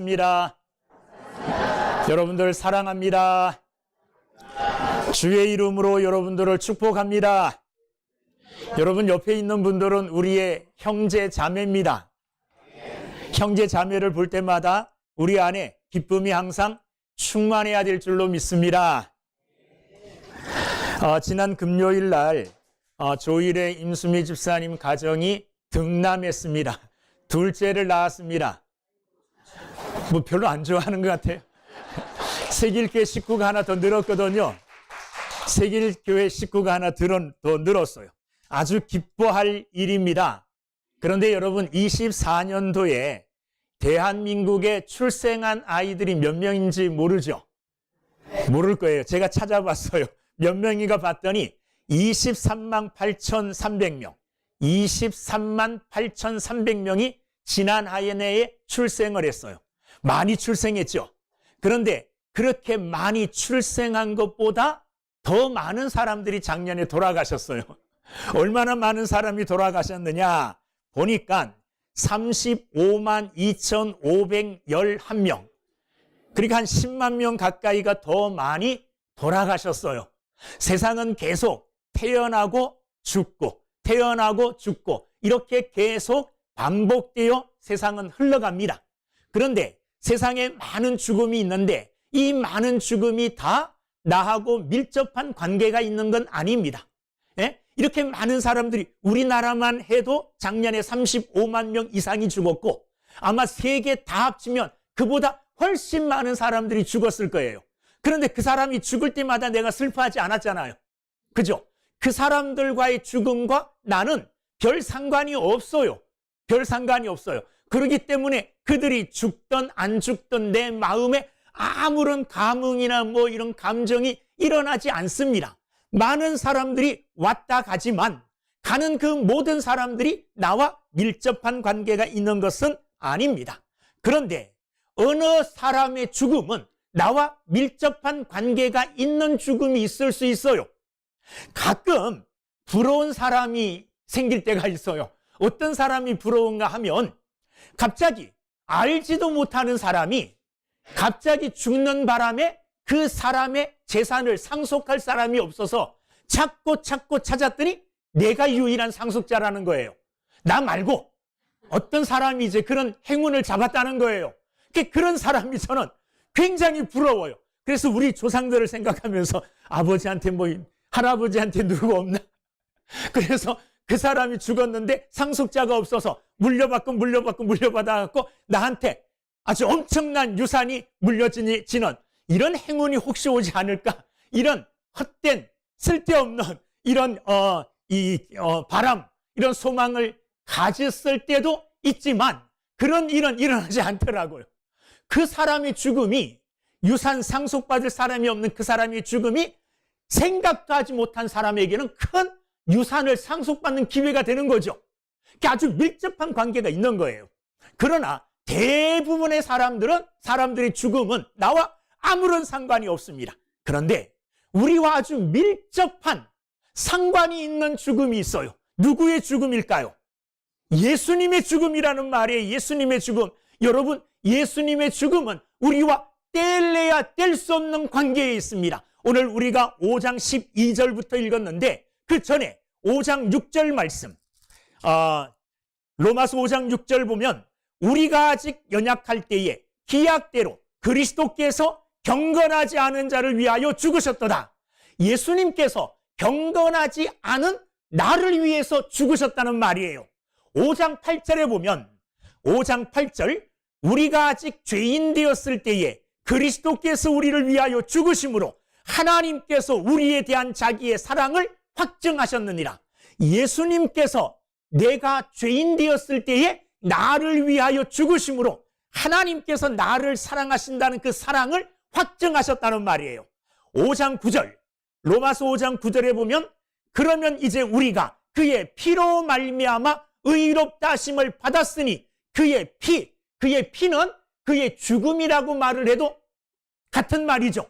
반갑습니다. 여러분들 사랑합니다. 주의 이름으로 여러분들을 축복합니다. 여러분 옆에 있는 분들은 우리의 형제 자매입니다. 형제 자매를 볼 때마다 우리 안에 기쁨이 항상 충만해야 될 줄로 믿습니다. 지난 금요일 날 조일의 임수미 집사님 가정이 등남했습니다. 둘째를 낳았습니다. 뭐 별로 안 좋아하는 것 같아요. 세길교회 식구가 하나 더 늘었거든요. 세길교회 식구가 하나 더 늘었어요. 아주 기뻐할 일입니다. 그런데 여러분 24년도에 대한민국에 출생한 아이들이 몇 명인지 모르죠? 모를 거예요. 제가 찾아봤어요. 몇 명인가 봤더니 23만 8,300명. 23만 8,300명이 지난 하해내에 출생을 했어요. 많이 출생했죠. 그런데 그렇게 많이 출생한 것보다 더 많은 사람들이 작년에 돌아가셨어요. 얼마나 많은 사람이 돌아가셨느냐 보니까 35만 2,511명. 그러니까 한 10만 명 가까이가 더 많이 돌아가셨어요. 세상은 계속 태어나고 죽고 태어나고 죽고 이렇게 계속 반복되어 세상은 흘러갑니다. 그런데 세상에 많은 죽음이 있는데 이 많은 죽음이 다 나하고 밀접한 관계가 있는 건 아닙니다. 예? 이렇게 많은 사람들이 우리나라만 해도 작년에 35만 명 이상이 죽었고 아마 세계 다 합치면 그보다 훨씬 많은 사람들이 죽었을 거예요. 그런데 그 사람이 죽을 때마다 내가 슬퍼하지 않았잖아요. 그죠? 그 사람들과의 죽음과 나는 별 상관이 없어요. 별 상관이 없어요. 그렇기 때문에 그들이 죽든 안 죽든 내 마음에 아무런 감흥이나 뭐 이런 감정이 일어나지 않습니다. 많은 사람들이 왔다 가지만 가는 그 모든 사람들이 나와 밀접한 관계가 있는 것은 아닙니다. 그런데 어느 사람의 죽음은 나와 밀접한 관계가 있는 죽음이 있을 수 있어요. 가끔 부러운 사람이 생길 때가 있어요. 어떤 사람이 부러운가 하면 갑자기 알지도 못하는 사람이 갑자기 죽는 바람에 그 사람의 재산을 상속할 사람이 없어서 찾고 찾았더니 내가 유일한 상속자라는 거예요. 나 말고 어떤 사람이 이제 그런 행운을 잡았다는 거예요. 그런 사람이 저는 굉장히 부러워요. 그래서 우리 조상들을 생각하면서 아버지한테 뭐 할아버지한테 누구 없나? 그래서 그 사람이 죽었는데 상속자가 없어서 물려받아갖고 나한테 아주 엄청난 유산이 물려지는 이런 행운이 혹시 오지 않을까? 이런 헛된 쓸데없는 이런 바람, 이런 소망을 가졌을 때도 있지만 그런 일은 일어나지 않더라고요. 그 사람의 죽음이 유산 상속받을 사람이 없는 그 사람의 죽음이 생각도 하지 못한 사람에게는 큰 유산을 상속받는 기회가 되는 거죠. 아주 밀접한 관계가 있는 거예요. 그러나 대부분의 사람들의 죽음은 나와 아무런 상관이 없습니다. 그런데 우리와 아주 밀접한 상관이 있는 죽음이 있어요. 누구의 죽음일까요? 예수님의 죽음이라는 말이에요. 예수님의 죽음. 여러분, 예수님의 죽음은 우리와 뗄래야 뗄 수 없는 관계에 있습니다. 오늘 우리가 5장 12절부터 읽었는데 그 전에 5장 6절 말씀, 로마서 5장 6절 보면 우리가 아직 연약할 때에 기약대로 그리스도께서 경건하지 않은 자를 위하여 죽으셨도다. 예수님께서 경건하지 않은 나를 위해서 죽으셨다는 말이에요. 5장 8절에 보면 5장 8절 우리가 아직 죄인 되었을 때에 그리스도께서 우리를 위하여 죽으심으로 하나님께서 우리에 대한 자기의 사랑을 확증하셨느니라. 예수님께서 내가 죄인 되었을 때에 나를 위하여 죽으심으로 하나님께서 나를 사랑하신다는 그 사랑을 확증하셨다는 말이에요. 5장 9절, 로마서 5장 9절에 보면 그러면 이제 우리가 그의 피로 말미암아 의롭다 하심을 받았으니 그의 피는 그의 죽음이라고 말을 해도 같은 말이죠.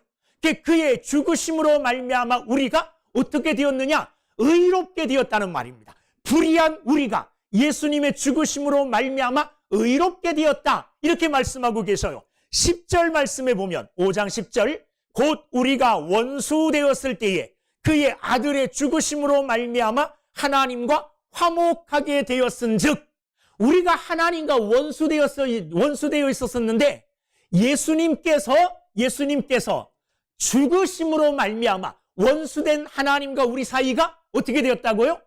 그의 죽으심으로 말미암아 우리가 어떻게 되었느냐? 의롭게 되었다는 말입니다. 불의한 우리가 예수님의 죽으심으로 말미암아 의롭게 되었다, 이렇게 말씀하고 계셔요. 10절 말씀에 보면 5장 10절 곧 우리가 원수 되었을 때에 그의 아들의 죽으심으로 말미암아 하나님과 화목하게 되었은즉 우리가 하나님과 원수되어 있었었는데 예수님께서 죽으심으로 말미암아 원수된 하나님과 우리 사이가 어떻게 되었다고요?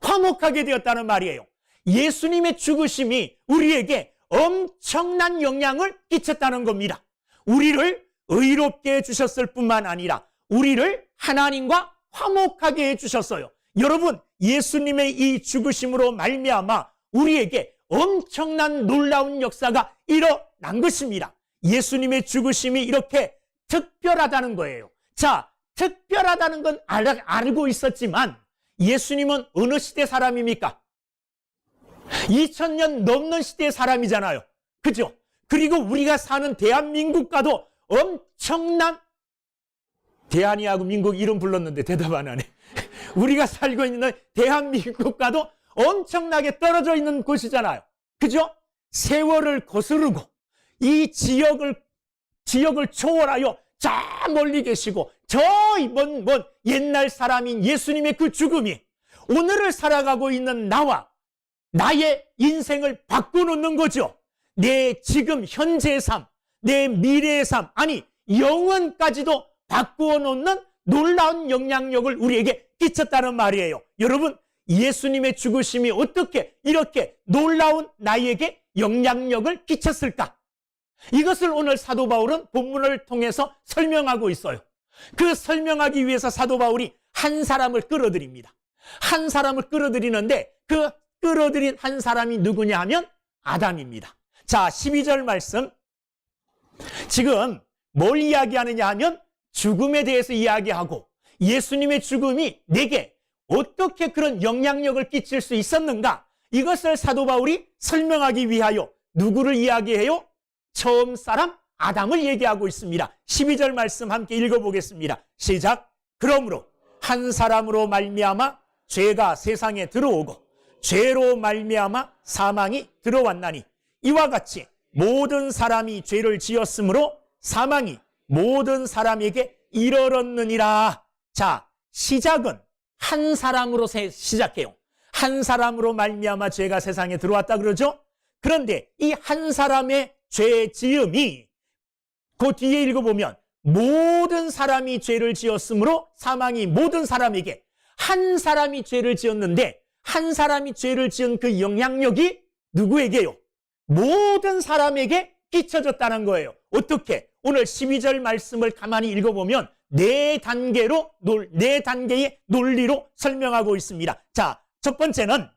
화목하게 되었다는 말이에요. 예수님의 죽으심이 우리에게 엄청난 영향을 끼쳤다는 겁니다. 우리를 의롭게 해주셨을 뿐만 아니라 우리를 하나님과 화목하게 해주셨어요. 여러분, 예수님의 이 죽으심으로 말미암아 우리에게 엄청난 놀라운 역사가 일어난 것입니다. 예수님의 죽으심이 이렇게 특별하다는 거예요. 자, 특별하다는 건 알고 있었지만 예수님은 어느 시대 사람입니까? 2000년 넘는 시대의 사람이잖아요. 그죠? 그리고 우리가 사는 대한민국과도 엄청난 대한이하고 민국 이름 불렀는데 대답 안 하네. 우리가 살고 있는 대한민국과도 엄청나게 떨어져 있는 곳이잖아요. 그죠? 세월을 거스르고 이 지역을 초월하여 저 멀리 계시고 저 먼 옛날 사람인 예수님의 그 죽음이 오늘을 살아가고 있는 나의 인생을 바꿔놓는 거죠. 내 지금 현재의 삶, 내 미래의 삶, 아니 영원까지도 바꾸어 놓는 놀라운 영향력을 우리에게 끼쳤다는 말이에요. 여러분, 예수님의 죽으심이 어떻게 이렇게 놀라운 나에게 영향력을 끼쳤을까? 이것을 오늘 사도 바울은 본문을 통해서 설명하고 있어요. 그 설명하기 위해서 사도 바울이 한 사람을 끌어들입니다. 한 사람을 끌어들이는데 그 끌어들인 한 사람이 누구냐 하면 아담입니다. 자, 12절 말씀. 지금 뭘 이야기하느냐 하면 죽음에 대해서 이야기하고 예수님의 죽음이 내게 어떻게 그런 영향력을 끼칠 수 있었는가? 이것을 사도 바울이 설명하기 위하여 누구를 이야기해요? 처음 사람 아담을 얘기하고 있습니다. 12절 말씀 함께 읽어보겠습니다. 시작. 그러므로 한 사람으로 말미암아 죄가 세상에 들어오고 죄로 말미암아 사망이 들어왔나니 이와 같이 모든 사람이 죄를 지었으므로 사망이 모든 사람에게 이르렀느니라. 자, 시작은 한 사람으로 시작해요. 한 사람으로 말미암아 죄가 세상에 들어왔다 그러죠. 그런데 이 한 사람의 죄 지음이 그 뒤에 읽어보면 모든 사람이 죄를 지었으므로 사망이 모든 사람에게, 한 사람이 죄를 지었는데 한 사람이 죄를 지은 그 영향력이 누구에게요? 모든 사람에게 끼쳐졌다는 거예요. 어떻게? 오늘 12절 말씀을 가만히 읽어보면 네 단계의 논리로 설명하고 있습니다. 자, 첫 번째는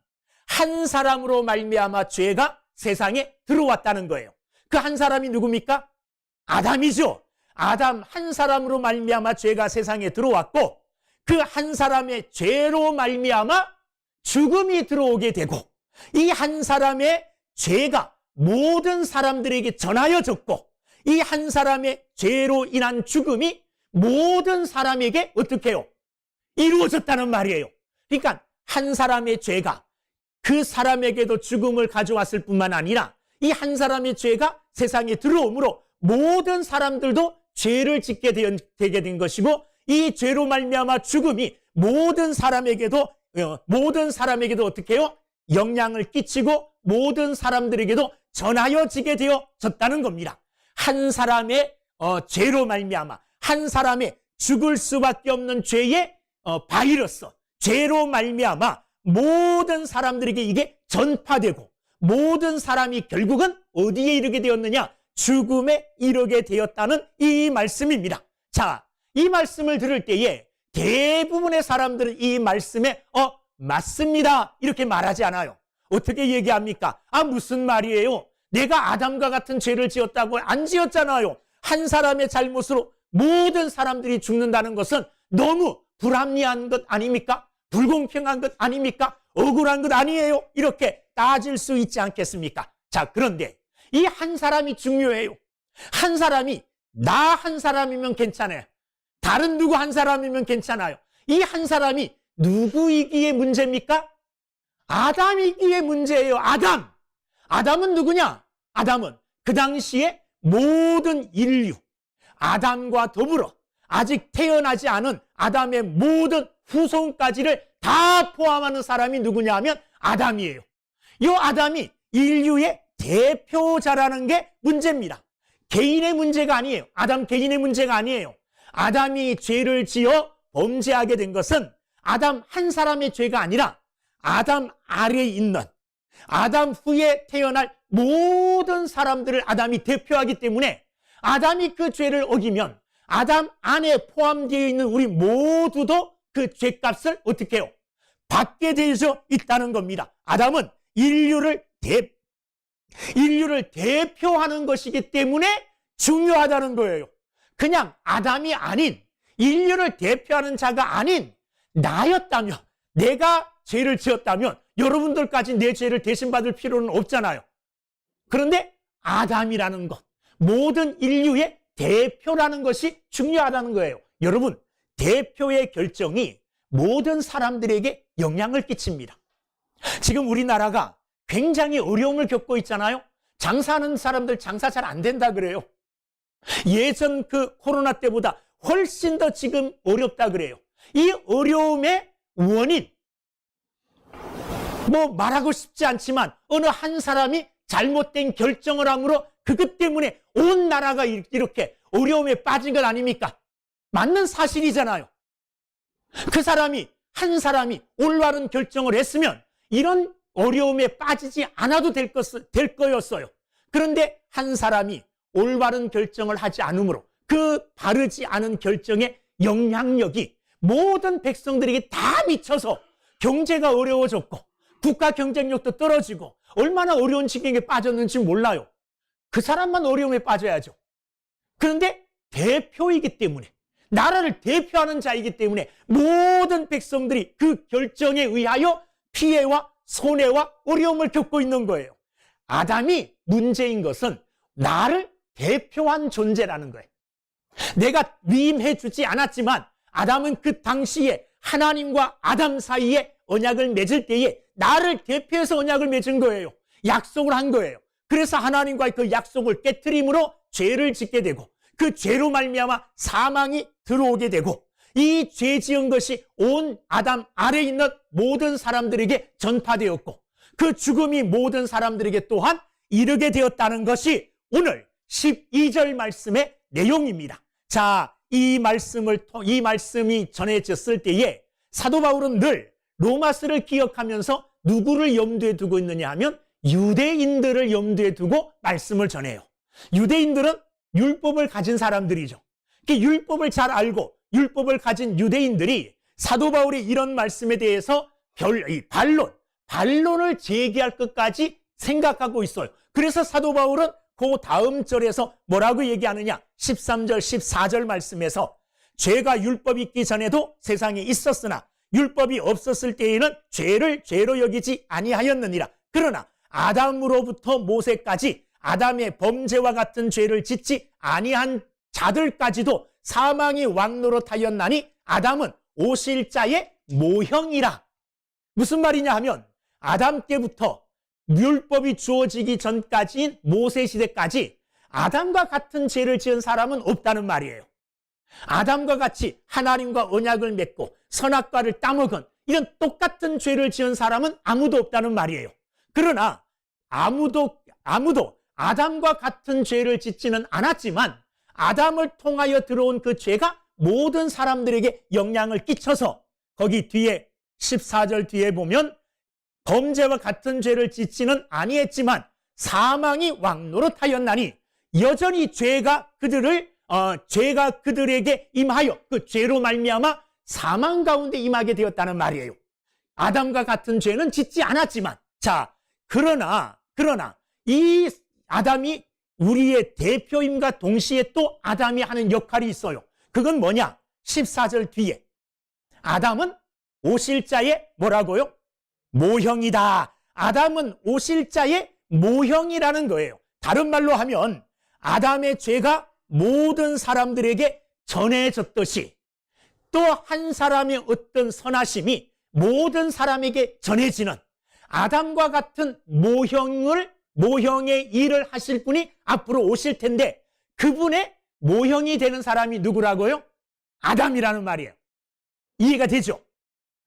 한 사람으로 말미암아 죄가 세상에 들어왔다는 거예요. 그 한 사람이 누굽니까? 아담이죠. 아담 한 사람으로 말미암아 죄가 세상에 들어왔고 그 한 사람의 죄로 말미암아 죽음이 들어오게 되고 이 한 사람의 죄가 모든 사람들에게 전하여졌고 이 한 사람의 죄로 인한 죽음이 모든 사람에게 어떻게 해요? 이루어졌다는 말이에요. 그러니까 한 사람의 죄가 그 사람에게도 죽음을 가져왔을 뿐만 아니라 이 한 사람의 죄가 세상에 들어오므로 모든 사람들도 죄를 짓게 되게 된 것이고 이 죄로 말미암아 죽음이 모든 사람에게도 어떻게 해요? 영향을 끼치고 모든 사람들에게도 전하여지게 되어졌다는 겁니다. 한 사람의 죄로 말미암아 한 사람의 죽을 수밖에 없는 죄의 바이러스, 죄로 말미암아 모든 사람들에게 이게 전파되고 모든 사람이 결국은 어디에 이르게 되었느냐? 죽음에 이르게 되었다는 이 말씀입니다. 자, 이 말씀을 들을 때에 대부분의 사람들은 이 말씀에 맞습니다 이렇게 말하지 않아요. 어떻게 얘기합니까? 무슨 말이에요? 내가 아담과 같은 죄를 지었다고 안 지었잖아요. 한 사람의 잘못으로 모든 사람들이 죽는다는 것은 너무 불합리한 것 아닙니까? 불공평한 것 아닙니까? 억울한 것 아니에요? 이렇게 따질 수 있지 않겠습니까? 자, 그런데 이 한 사람이 중요해요. 한 사람이 나 한 사람이면 괜찮아요. 다른 누구 한 사람이면 괜찮아요. 이 한 사람이 누구이기에 문제입니까? 아담이기에 문제예요. 아담은 누구냐? 아담은 그 당시에 모든 인류, 아담과 더불어 아직 태어나지 않은 아담의 모든 후손까지를 다 포함하는 사람이 누구냐 하면 아담이에요. 이 아담이 인류의 대표자라는 게 문제입니다. 개인의 문제가 아니에요. 아담 개인의 문제가 아니에요. 아담이 죄를 지어 범죄하게 된 것은 아담 한 사람의 죄가 아니라 아담 아래에 있는, 아담 후에 태어날 모든 사람들을 아담이 대표하기 때문에 아담이 그 죄를 어기면 아담 안에 포함되어 있는 우리 모두도 그 죄값을 어떻게 해요? 받게 되어 있다는 겁니다. 아담은 인류를 대표하는 것이기 때문에 중요하다는 거예요. 그냥 아담이 아닌, 인류를 대표하는 자가 아닌 나였다면, 내가 죄를 지었다면 여러분들까지 내 죄를 대신받을 필요는 없잖아요. 그런데 아담이라는 것, 모든 인류의 대표라는 것이 중요하다는 거예요. 여러분, 대표의 결정이 모든 사람들에게 영향을 끼칩니다. 지금 우리나라가 굉장히 어려움을 겪고 있잖아요. 장사하는 사람들 장사 잘 안 된다 그래요. 예전 그 코로나 때보다 훨씬 더 지금 어렵다 그래요. 이 어려움의 원인, 뭐 말하고 싶지 않지만 어느 한 사람이 잘못된 결정을 함으로 그것 때문에 온 나라가 이렇게 어려움에 빠진 것 아닙니까? 맞는 사실이잖아요. 그 사람이, 한 사람이 올바른 결정을 했으면 이런 어려움에 빠지지 않아도 될 거였어요. 그런데 한 사람이 올바른 결정을 하지 않으므로 그 바르지 않은 결정의 영향력이 모든 백성들에게 다 미쳐서 경제가 어려워졌고 국가 경쟁력도 떨어지고 얼마나 어려운 지경에 빠졌는지 몰라요. 그 사람만 어려움에 빠져야죠. 그런데 대표이기 때문에, 나라를 대표하는 자이기 때문에 모든 백성들이 그 결정에 의하여 피해와 손해와 어려움을 겪고 있는 거예요. 아담이 문제인 것은 나를 대표한 존재라는 거예요. 내가 위임해 주지 않았지만 아담은 그 당시에 하나님과 아담 사이에 언약을 맺을 때에 나를 대표해서 언약을 맺은 거예요. 약속을 한 거예요. 그래서 하나님과의 그 약속을 깨트림으로 죄를 짓게 되고 그 죄로 말미암아 사망이 들어오게 되고 이 죄 지은 것이 온 아담 아래에 있는 모든 사람들에게 전파되었고 그 죽음이 모든 사람들에게 또한 이르게 되었다는 것이 오늘 12절 말씀의 내용입니다. 자, 이 말씀이 전해졌을 때에 사도 바울은 늘 로마서를 기억하면서 누구를 염두에 두고 있느냐 하면 유대인들을 염두에 두고 말씀을 전해요. 유대인들은 율법을 가진 사람들이죠. 율법을 잘 알고 율법을 가진 유대인들이 사도 바울의 이런 말씀에 대해서 반론을 제기할 것까지 생각하고 있어요. 그래서 사도 바울은 그 다음 절에서 뭐라고 얘기하느냐? 13절, 14절 말씀에서 죄가 율법이 있기 전에도 세상에 있었으나 율법이 없었을 때에는 죄를 죄로 여기지 아니하였느니라. 그러나 아담으로부터 모세까지 아담의 범죄와 같은 죄를 짓지 아니한 자들까지도 사망이 왕노릇하였나니 아담은 오실 자의 모형이라. 무슨 말이냐 하면 아담 때부터 율법이 주어지기 전까지인 모세 시대까지 아담과 같은 죄를 지은 사람은 없다는 말이에요. 아담과 같이 하나님과 언약을 맺고 선악과를 따먹은 이런 똑같은 죄를 지은 사람은 아무도 없다는 말이에요. 그러나 아무도 아담과 같은 죄를 짓지는 않았지만 아담을 통하여 들어온 그 죄가 모든 사람들에게 영향을 끼쳐서 거기 뒤에 14절 뒤에 보면 범죄와 같은 죄를 짓지는 아니했지만 사망이 왕노릇하였나니 여전히 죄가 그들에게 임하여 그 죄로 말미암아 사망 가운데 임하게 되었다는 말이에요. 아담과 같은 죄는 짓지 않았지만 자, 그러나 이 아담이 우리의 대표임과 동시에 또 아담이 하는 역할이 있어요. 그건 뭐냐? 14절 뒤에 아담은 오실 자의 뭐라고요? 모형이다. 아담은 오실 자의 모형이라는 거예요. 다른 말로 하면 아담의 죄가 모든 사람들에게 전해졌듯이 또 한 사람의 어떤 선하심이 모든 사람에게 전해지는 아담과 같은 모형을 모형의 일을 하실 분이 앞으로 오실 텐데 그분의 모형이 되는 사람이 누구라고요? 아담이라는 말이에요. 이해가 되죠?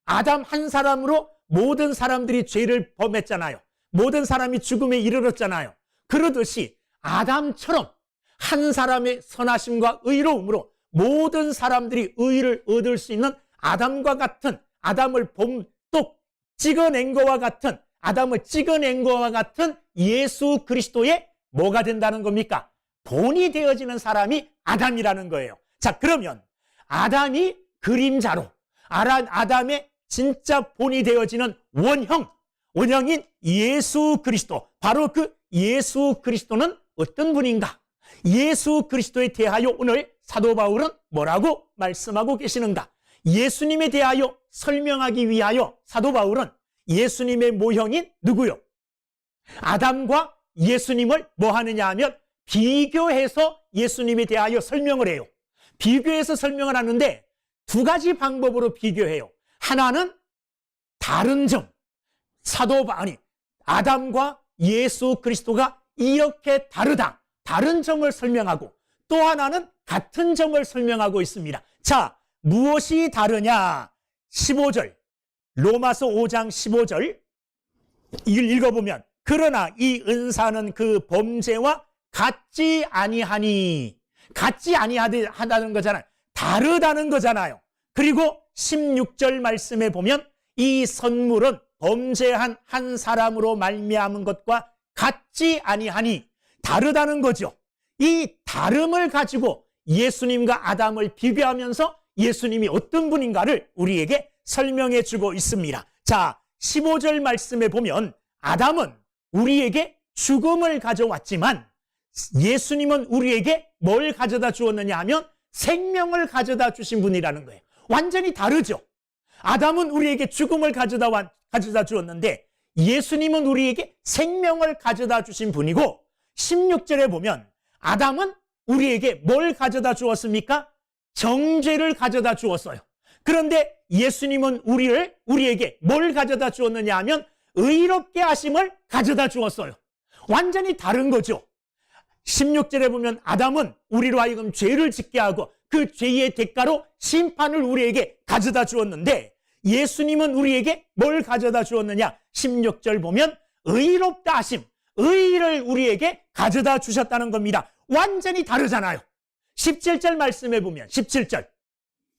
아담 한 사람으로 모든 사람들이 죄를 범했잖아요. 모든 사람이 죽음에 이르렀잖아요. 그러듯이 아담처럼 한 사람의 선하심과 의로움으로 모든 사람들이 의를 얻을 수 있는 아담과 같은, 아담을 또 찍어낸 것과 같은, 아담을 찍어낸 것과 같은 예수 그리스도의 뭐가 된다는 겁니까? 본이 되어지는 사람이 아담이라는 거예요. 자, 그러면 아담이 그림자로 아담의 진짜 본이 되어지는 원형인 예수 그리스도, 바로 그 예수 그리스도는 어떤 분인가? 예수 그리스도에 대하여 오늘 사도 바울은 뭐라고 말씀하고 계시는가? 예수님에 대하여 설명하기 위하여 사도 바울은 예수님의 모형인 누구요? 아담과 예수님을 뭐 하느냐 하면 비교해서 예수님에 대하여 설명을 해요. 비교해서 설명을 하는데 두 가지 방법으로 비교해요. 하나는 다른 점, 아담과 예수 그리스도가 이렇게 다르다, 다른 점을 설명하고, 또 하나는 같은 점을 설명하고 있습니다. 자, 무엇이 다르냐? 15절, 로마서 5장 15절 읽어보면, 그러나 이 은사는 그 범죄와 같지 아니하니, 같지 아니하다는 거잖아요. 다르다는 거잖아요. 그리고 16절 말씀에 보면 이 선물은 범죄한 한 사람으로 말미암은 것과 같지 아니하니, 다르다는 거죠. 이 다름을 가지고 예수님과 아담을 비교하면서 예수님이 어떤 분인가를 우리에게 설명해 주고 있습니다. 자, 15절 말씀에 보면 아담은 우리에게 죽음을 가져왔지만 예수님은 우리에게 뭘 가져다 주었느냐 하면 생명을 가져다 주신 분이라는 거예요. 완전히 다르죠. 아담은 우리에게 죽음을 가져다 주었는데 예수님은 우리에게 생명을 가져다 주신 분이고, 16절에 보면 아담은 우리에게 뭘 가져다 주었습니까? 정죄를 가져다 주었어요. 그런데 예수님은 우리에게 뭘 가져다 주었느냐 하면 의롭게 하심을 가져다 주었어요. 완전히 다른 거죠. 16절에 보면 아담은 우리로 하여금 죄를 짓게 하고 그 죄의 대가로 심판을 우리에게 가져다 주었는데 예수님은 우리에게 뭘 가져다 주었느냐? 16절 보면 의롭다 하심, 의를 우리에게 가져다 주셨다는 겁니다. 완전히 다르잖아요. 17절 말씀해 보면 17절,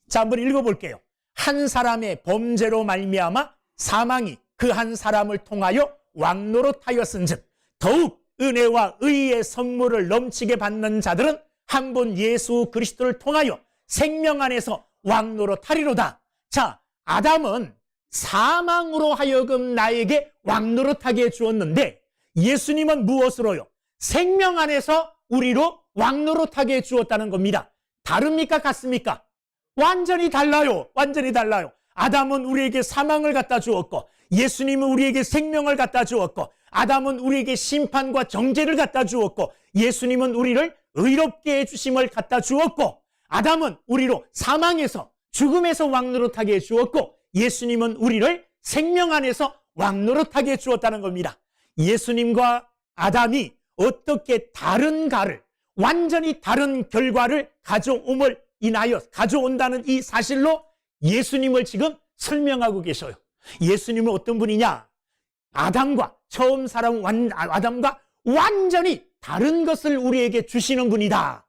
자, 한번 읽어볼게요. 한 사람의 범죄로 말미암아 사망이 그 한 사람을 통하여 왕노릇하였은즉 더욱 은혜와 의의 선물을 넘치게 받는 자들은 한 분 예수 그리스도를 통하여 생명 안에서 왕노릇하리로다. 자, 아담은 사망으로 하여금 나에게 왕노릇하게 주었는데 예수님은 무엇으로요? 생명 안에서 우리로 왕노릇하게 주었다는 겁니다. 다릅니까? 같습니까? 완전히 달라요. 완전히 달라요. 아담은 우리에게 사망을 갖다 주었고 예수님은 우리에게 생명을 갖다 주었고, 아담은 우리에게 심판과 정죄를 갖다 주었고 예수님은 우리를 의롭게 해주심을 갖다 주었고, 아담은 우리로 사망에서 죽음에서 왕노릇하게 해주었고 예수님은 우리를 생명 안에서 왕노릇하게 해주었다는 겁니다. 예수님과 아담이 어떻게 다른가를, 완전히 다른 결과를 가져온다는 이 사실로 예수님을 지금 설명하고 계셔요. 예수님은 어떤 분이냐? 아담과 아담과 완전히 다른 것을 우리에게 주시는 분이다.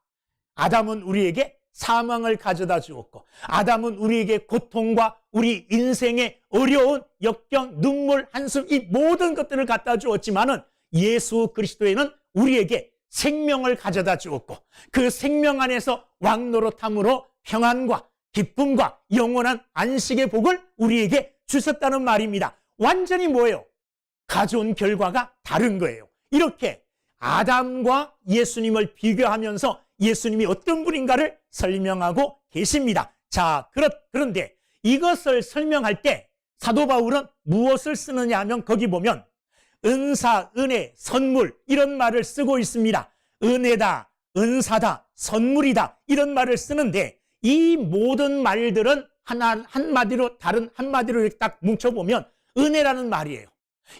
아담은 우리에게 사망을 가져다 주었고, 아담은 우리에게 고통과 우리 인생의 어려운 역경, 눈물, 한숨, 이 모든 것들을 갖다 주었지만은 예수 그리스도에는 우리에게 생명을 가져다 주었고 그 생명 안에서 왕노릇함으로 평안과 기쁨과 영원한 안식의 복을 우리에게 주셨다는 말입니다. 완전히 뭐예요? 가져온 결과가 다른 거예요. 이렇게 아담과 예수님을 비교하면서 예수님이 어떤 분인가를 설명하고 계십니다. 자, 그런데 이것을 설명할 때 사도 바울은 무엇을 쓰느냐 하면 거기 보면 은사, 은혜, 선물 이런 말을 쓰고 있습니다. 은혜다, 은사다, 선물이다 이런 말을 쓰는데 이 모든 말들은 한마디로 딱 뭉쳐보면 은혜라는 말이에요.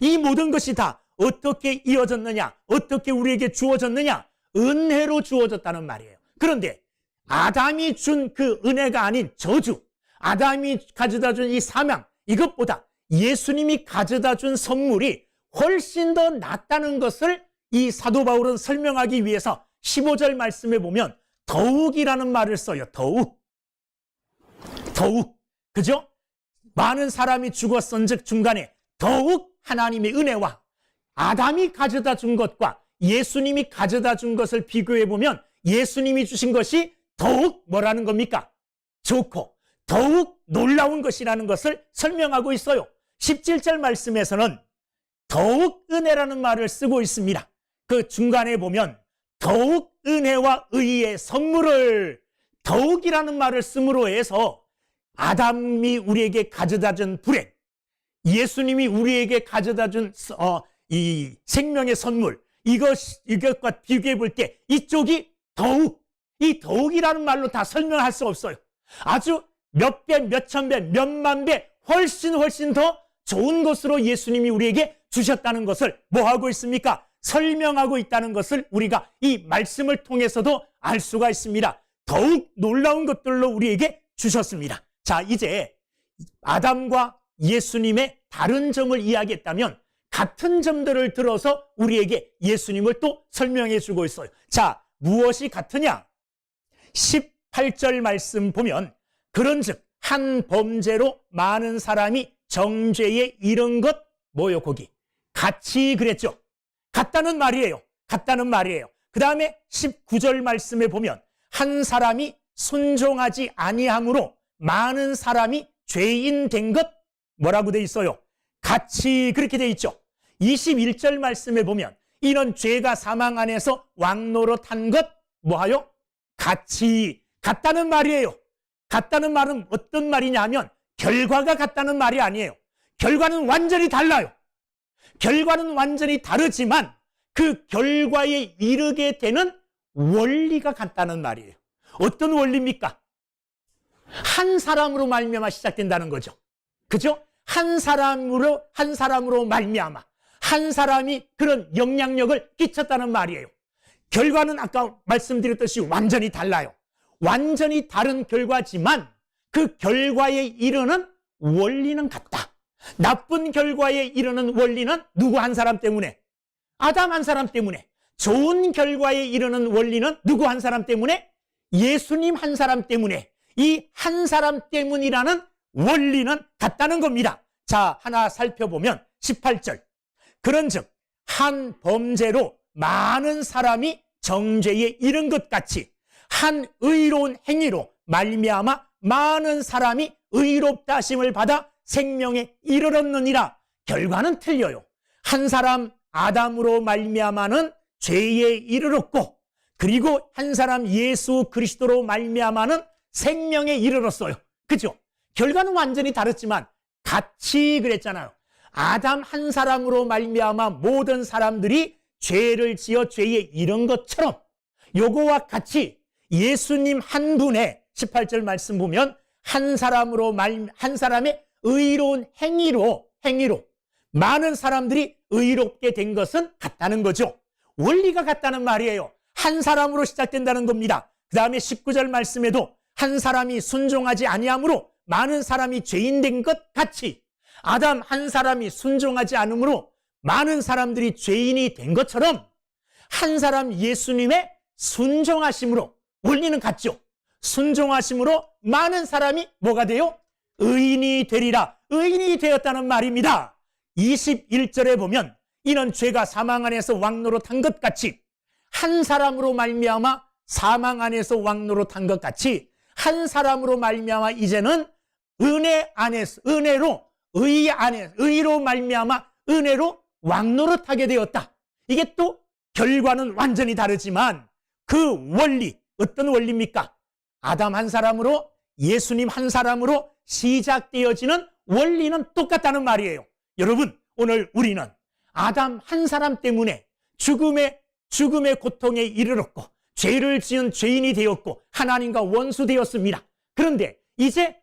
이 모든 것이 다 어떻게 이어졌느냐? 어떻게 우리에게 주어졌느냐? 은혜로 주어졌다는 말이에요. 그런데 아담이 준 그 은혜가 아닌 저주, 아담이 가져다 준 이 사명, 이것보다 예수님이 가져다 준 선물이 훨씬 더 낫다는 것을 이 사도 바울은 설명하기 위해서 15절 말씀에 보면 더욱이라는 말을 써요. 더욱. 그죠? 많은 사람이 죽었은즉 중간에 더욱 하나님의 은혜와 아담이 가져다 준 것과 예수님이 가져다 준 것을 비교해 보면 예수님이 주신 것이 더욱 뭐라는 겁니까? 좋고 더욱 놀라운 것이라는 것을 설명하고 있어요. 17절 말씀에서는 더욱 은혜라는 말을 쓰고 있습니다. 그 중간에 보면 더욱 은혜와 의의 선물을 더욱이라는 말을 씀으로 해서 아담이 우리에게 가져다 준 불행, 예수님이 우리에게 가져다 준 이 생명의 선물, 이것과 비교해 볼 때 이쪽이 더욱, 이 더욱이라는 말로 다 설명할 수 없어요. 아주 몇 배, 몇 천 배, 몇만 배 훨씬 더 좋은 것으로 예수님이 우리에게 주셨다는 것을 뭐 하고 있습니까? 설명하고 있다는 것을 우리가 이 말씀을 통해서도 알 수가 있습니다. 더욱 놀라운 것들로 우리에게 주셨습니다. 자, 이제 아담과 예수님의 다른 점을 이야기했다면 같은 점들을 들어서 우리에게 예수님을 또 설명해 주고 있어요. 자, 무엇이 같으냐? 18절 말씀 보면 그런즉 한 범죄로 많은 사람이 정죄에 이른 것 뭐요? 거기 같이 그랬죠. 같다는 말이에요. 그 다음에 19절 말씀에 보면 한 사람이 순종하지 아니함으로 많은 사람이 죄인 된 것 뭐라고 돼 있어요? 같이 그렇게 돼 있죠. 21절 말씀에 보면 이런 죄가 사망 안에서 왕노릇 한 것 뭐하요? 같이 같다는 말이에요. 같다는 말은 어떤 말이냐면 결과가 같다는 말이 아니에요. 결과는 완전히 달라요. 결과는 완전히 다르지만 그 결과에 이르게 되는 원리가 같다는 말이에요. 어떤 원리입니까? 한 사람으로 말미암아 시작된다는 거죠. 그죠? 한 사람으로 말미암아 한 사람이 그런 영향력을 끼쳤다는 말이에요. 결과는 아까 말씀드렸듯이 완전히 달라요. 완전히 다른 결과지만 그 결과에 이르는 원리는 같다. 나쁜 결과에 이르는 원리는 누구 한 사람 때문에? 아담 한 사람 때문에. 좋은 결과에 이르는 원리는 누구 한 사람 때문에? 예수님 한 사람 때문에. 이 한 사람 때문이라는 원리는 같다는 겁니다. 자, 하나 살펴보면 18절. 그런즉 한 범죄로 많은 사람이 정죄에 이른 것 같이 한 의로운 행위로 말미암아 많은 사람이 의롭다 하심을 받아 생명에 이르렀느니라. 결과는 틀려요. 한 사람 아담으로 말미암아는 죄에 이르렀고 그리고 한 사람 예수 그리스도로 말미암아는 생명에 이르렀어요. 그죠? 결과는 완전히 다르지만 같이 그랬잖아요. 아담 한 사람으로 말미암아 모든 사람들이 죄를 지어 죄에 이른 것처럼 요거와 같이 예수님 한 분의 18절 말씀 보면 한 사람의 의로운 행위로 많은 사람들이 의롭게 된 것은 같다는 거죠. 원리가 같다는 말이에요. 한 사람으로 시작된다는 겁니다. 그 다음에 19절 말씀에도 한 사람이 순종하지 아니함으로 많은 사람이 죄인 된 것 같이 아담 한 사람이 순종하지 않으므로 많은 사람들이 죄인이 된 것처럼 한 사람 예수님의 순종하심으로 원리는 같죠. 순종하심으로 많은 사람이 뭐가 돼요? 의인이 되리라. 의인이 되었다는 말입니다. 21절에 보면 이는 죄가 사망 안에서 왕노릇한 것 같이 한 사람으로 말미암아 사망 안에서 왕노릇한 것 같이 한 사람으로 말미암아 이제는 은혜 안에서 의로 말미암아 은혜로 왕노릇하게 되었다. 이게 또 결과는 완전히 다르지만 그 원리, 어떤 원리입니까? 아담 한 사람으로 예수님 한 사람으로 시작되어지는 원리는 똑같다는 말이에요. 여러분, 오늘 우리는 아담 한 사람 때문에 죽음의 고통에 이르렀고 죄를 지은 죄인이 되었고 하나님과 원수 되었습니다. 그런데 이제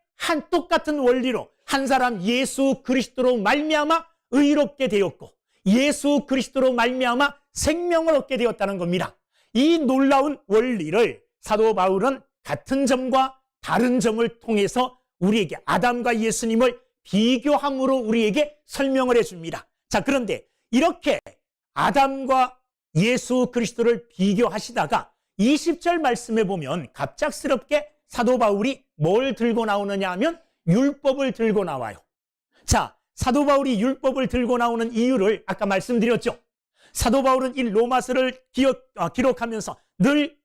똑같은 원리로 한 사람 예수 그리스도로 말미암아 의롭게 되었고 예수 그리스도로 말미암아 생명을 얻게 되었다는 겁니다. 이 놀라운 원리를 사도 바울은 같은 점과 다른 점을 통해서 우리에게 아담과 예수님을 비교함으로 우리에게 설명을 해줍니다. 자, 그런데 이렇게 아담과 예수 그리스도를 비교하시다가 20절 말씀에 보면 갑작스럽게 사도 바울이 뭘 들고 나오느냐 하면 율법을 들고 나와요. 자, 사도 바울이 율법을 들고 나오는 이유를 아까 말씀드렸죠. 사도 바울은 이 로마서를 기록하면서 늘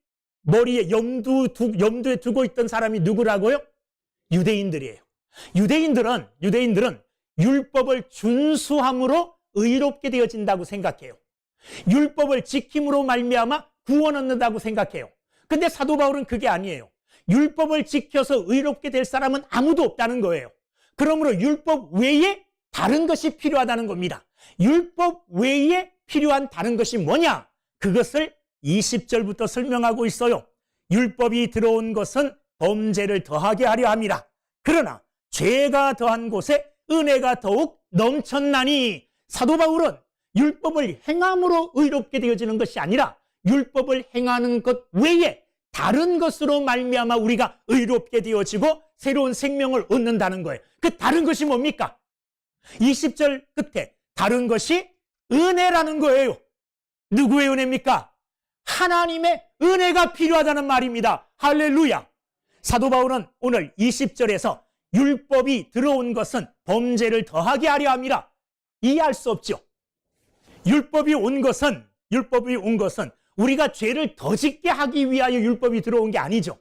머리에 염두에 두고 있던 사람이 누구라고요? 유대인들이에요. 유대인들은 율법을 준수함으로 의롭게 되어진다고 생각해요. 율법을 지킴으로 말미암아 구원 얻는다고 생각해요. 근데 사도 바울은 그게 아니에요. 율법을 지켜서 의롭게 될 사람은 아무도 없다는 거예요. 그러므로 율법 외에 다른 것이 필요하다는 겁니다. 율법 외에 필요한 다른 것이 뭐냐? 그것을 20절부터 설명하고 있어요. 율법이 들어온 것은 범죄를 더하게 하려 함이라. 그러나 죄가 더한 곳에 은혜가 더욱 넘쳤나니. 사도 바울은 율법을 행함으로 의롭게 되어지는 것이 아니라 율법을 행하는 것 외에 다른 것으로 말미암아 우리가 의롭게 되어지고 새로운 생명을 얻는다는 거예요. 그 다른 것이 뭡니까? 20절 끝에 다른 것이 은혜라는 거예요. 누구의 은혜입니까? 하나님의 은혜가 필요하다는 말입니다. 할렐루야. 사도 바울은 오늘 20절에서 율법이 들어온 것은 범죄를 더하게 하려 함이라. 이해할 수 없죠. 율법이 온 것은 우리가 죄를 더 짓게 하기 위하여 율법이 들어온 게 아니죠.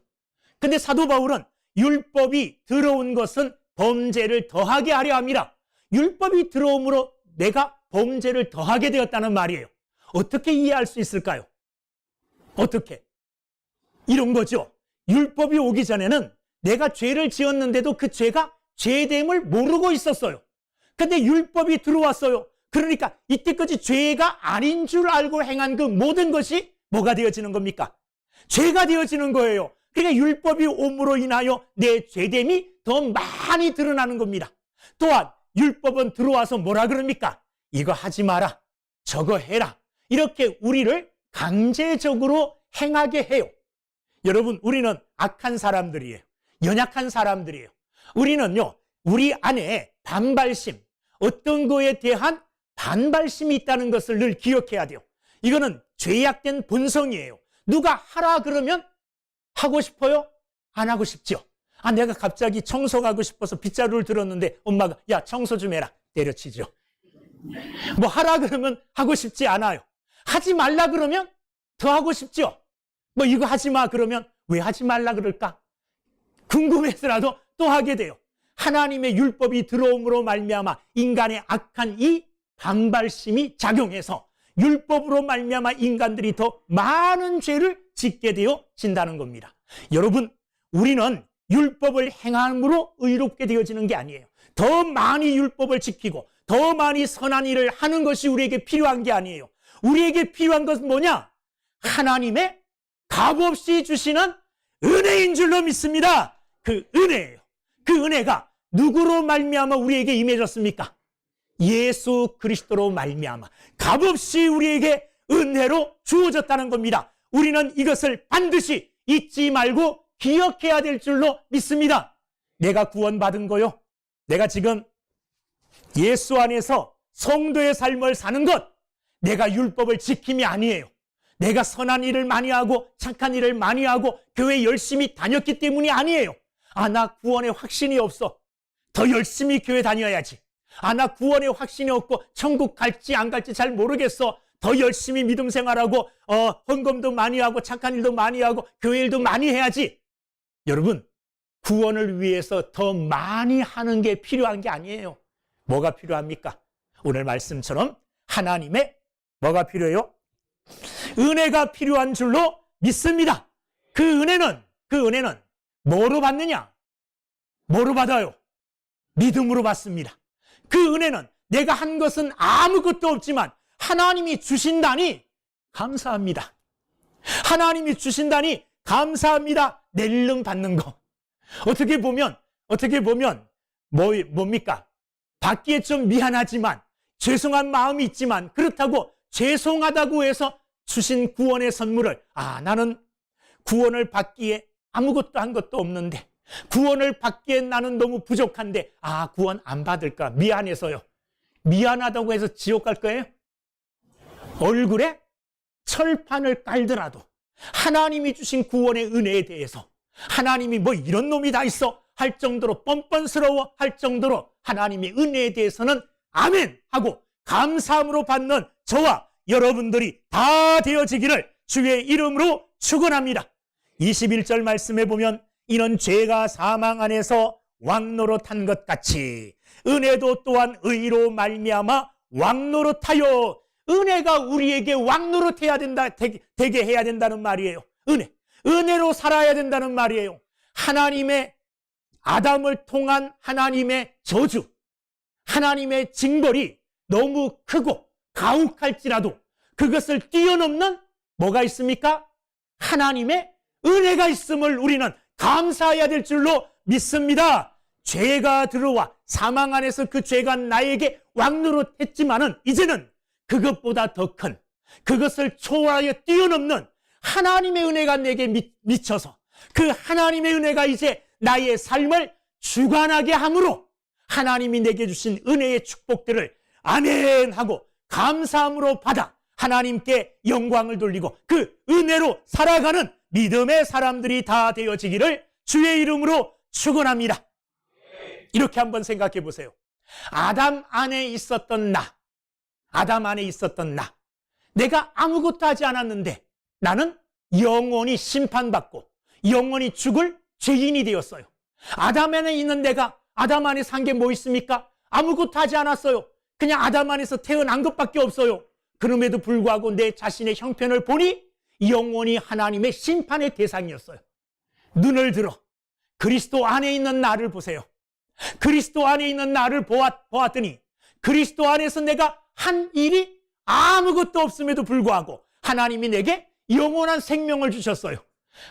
근데 사도 바울은 율법이 들어온 것은 범죄를 더하게 하려 함이라. 율법이 들어옴으로 내가 범죄를 더하게 되었다는 말이에요. 어떻게 이해할 수 있을까요? 어떻게? 이런 거죠. 율법이 오기 전에는 내가 죄를 지었는데도 그 죄가 죄됨을 모르고 있었어요. 근데 율법이 들어왔어요. 그러니까 이때까지 죄가 아닌 줄 알고 행한 그 모든 것이 뭐가 되어지는 겁니까? 죄가 되어지는 거예요. 그러니까 율법이 옴으로 인하여 내 죄됨이 더 많이 드러나는 겁니다. 또한 율법은 들어와서 뭐라 그럽니까? 이거 하지 마라, 저거 해라, 이렇게 우리를 강제적으로 행하게 해요. 여러분, 우리는 악한 사람들이에요. 연약한 사람들이에요. 우리는요, 우리 안에 반발심, 어떤 거에 대한 반발심이 있다는 것을 늘 기억해야 돼요. 이거는 죄악된 본성이에요. 누가 하라 그러면 하고 싶어요? 안 하고 싶죠. 내가 갑자기 청소하고 싶어서 빗자루를 들었는데 엄마가 야, 청소 좀 해라, 때려치죠. 뭐 하라 그러면 하고 싶지 않아요. 하지 말라 그러면 더 하고 싶죠. 뭐 이거 하지 마 그러면 왜 하지 말라 그럴까? 궁금해서라도 또 하게 돼요. 하나님의 율법이 들어옴으로 말미암아 인간의 악한 이 반발심이 작용해서 율법으로 말미암아 인간들이 더 많은 죄를 짓게 되어진다는 겁니다. 여러분, 우리는 율법을 행함으로 의롭게 되어지는 게 아니에요. 더 많이 율법을 지키고 더 많이 선한 일을 하는 것이 우리에게 필요한 게 아니에요. 우리에게 필요한 것은 뭐냐? 하나님의 값없이 주시는 은혜인 줄로 믿습니다. 그 은혜예요. 그 은혜가 누구로 말미암아 우리에게 임해졌습니까? 예수 그리스도로 말미암아 값없이 우리에게 은혜로 주어졌다는 겁니다. 우리는 이것을 반드시 잊지 말고 기억해야 될 줄로 믿습니다. 내가 구원받은 거요, 내가 지금 예수 안에서 성도의 삶을 사는 것, 내가 율법을 지킴이 아니에요. 내가 선한 일을 많이 하고 착한 일을 많이 하고 교회 열심히 다녔기 때문이 아니에요. 나 구원의 확신이 없어, 더 열심히 교회 다녀야지. 나 구원의 확신이 없고 천국 갈지 안 갈지 잘 모르겠어, 더 열심히 믿음 생활하고 헌금도 많이 하고 착한 일도 많이 하고 교회 일도 많이 해야지. 여러분, 구원을 위해서 더 많이 하는 게 필요한 게 아니에요. 뭐가 필요합니까? 오늘 말씀처럼 하나님의 뭐가 필요해요? 은혜가 필요한 줄로 믿습니다. 그 은혜는 뭐로 받느냐? 뭐로 받아요? 믿음으로 받습니다. 그 은혜는 내가 한 것은 아무것도 없지만 하나님이 주신다니 감사합니다. 하나님이 주신다니 감사합니다. 낼름 받는 거. 어떻게 보면 뭡니까? 받기에 좀 미안하지만 죄송한 마음이 있지만 그렇다고 죄송하다고 해서 주신 구원의 선물을 나는 구원을 받기에 아무것도 한 것도 없는데 구원을 받기엔 나는 너무 부족한데 구원 안 받을까 미안해서요. 미안하다고 해서 지옥 갈 거예요? 얼굴에 철판을 깔더라도 하나님이 주신 구원의 은혜에 대해서 하나님이 뭐 이런 놈이 다 있어 할 정도로 뻔뻔스러워 할 정도로 하나님의 은혜에 대해서는 아멘 하고 감사함으로 받는 저와 여러분들이 다 되어지기를 주의 이름으로 축원합니다. 21절 말씀에 보면 이는 죄가 사망 안에서 왕노릇한 것 같이 은혜도 또한 의로 말미암아 왕노릇하여 은혜가 우리에게 왕노릇해야 된다 되게 해야 된다는 말이에요. 은혜로 살아야 된다는 말이에요. 하나님의 아담을 통한 하나님의 저주, 하나님의 징벌이 너무 크고 가혹할지라도 그것을 뛰어넘는 뭐가 있습니까? 하나님의 은혜가 있음을 우리는 감사해야 될 줄로 믿습니다. 죄가 들어와 사망 안에서 그 죄가 나에게 왕노릇했지만은 이제는 그것보다 더 큰 그것을 초월하여 뛰어넘는 하나님의 은혜가 내게 미쳐서 그 하나님의 은혜가 이제 나의 삶을 주관하게 함으로 하나님이 내게 주신 은혜의 축복들을 아멘 하고 감사함으로 받아 하나님께 영광을 돌리고 그 은혜로 살아가는 믿음의 사람들이 다 되어지기를 주의 이름으로 축원합니다. 이렇게 한번 생각해 보세요. 아담 안에 있었던 나, 내가 아무것도 하지 않았는데 나는 영원히 심판받고 영원히 죽을 죄인이 되었어요. 아담 안에 있는 내가 아담 안에 산 게 뭐 있습니까? 아무것도 하지 않았어요. 그냥 아담 안에서 태어난 것밖에 없어요. 그럼에도 불구하고 내 자신의 형편을 보니 영원히 하나님의 심판의 대상이었어요. 눈을 들어 그리스도 안에 있는 나를 보세요. 그리스도 안에 있는 나를 보았더니 그리스도 안에서 내가 한 일이 아무것도 없음에도 불구하고 하나님이 내게 영원한 생명을 주셨어요.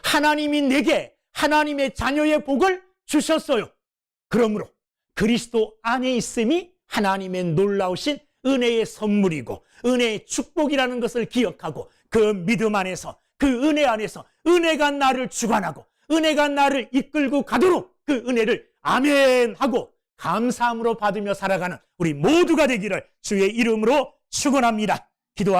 하나님이 내게 하나님의 자녀의 복을 주셨어요. 그러므로 그리스도 안에 있음이 하나님의 놀라우신 은혜의 선물이고 은혜의 축복이라는 것을 기억하고 그 믿음 안에서 그 은혜 안에서 은혜가 나를 주관하고 은혜가 나를 이끌고 가도록 그 은혜를 아멘 하고 감사함으로 받으며 살아가는 우리 모두가 되기를 주의 이름으로 축원합니다. 기도하